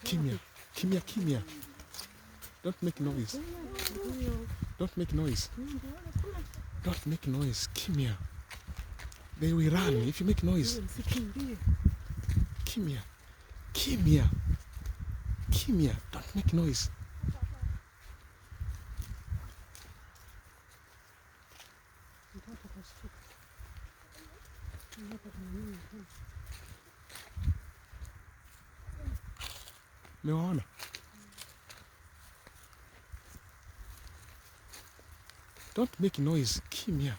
Kimya, kimya, kimya. Don't make noise. Don't make noise. Don't make noise. Kimya. They will run if you make noise. Kimya. Kimya. Kimya. Don't make noise. Mewaona? Don't make noise. Kimya.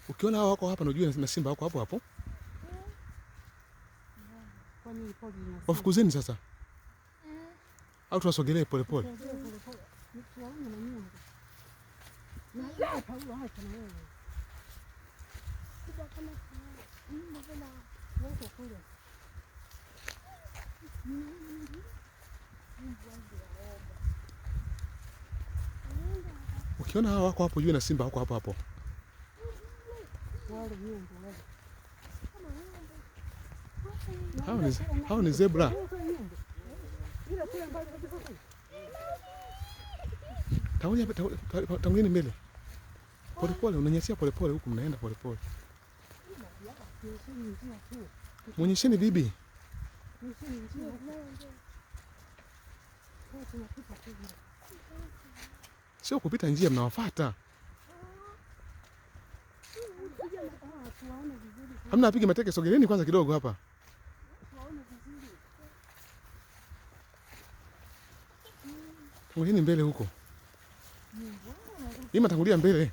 Ukiona hao wako hapa unajua na simba wako hapo hapo. Wafukuzeni sasa. Au tuwasogelee pole pole. Ukiona hao wako hapo juu na simba wako hapo hapo. Hao ni zebra. Tangeni mbele. Pole pole, unanyanysia pole pole huku mnaenda pole pole. Muonyesheni bibi. Sio kupita njia, mnawafuata. Hamna apige mateke, sogeleeni kwanza kidogo hapa. Tangulieni mbele huko. Ima tangulia mbele.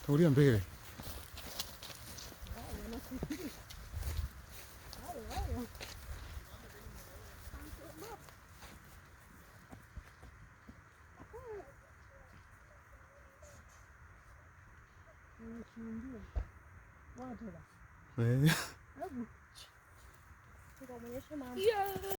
Tangulia mbele.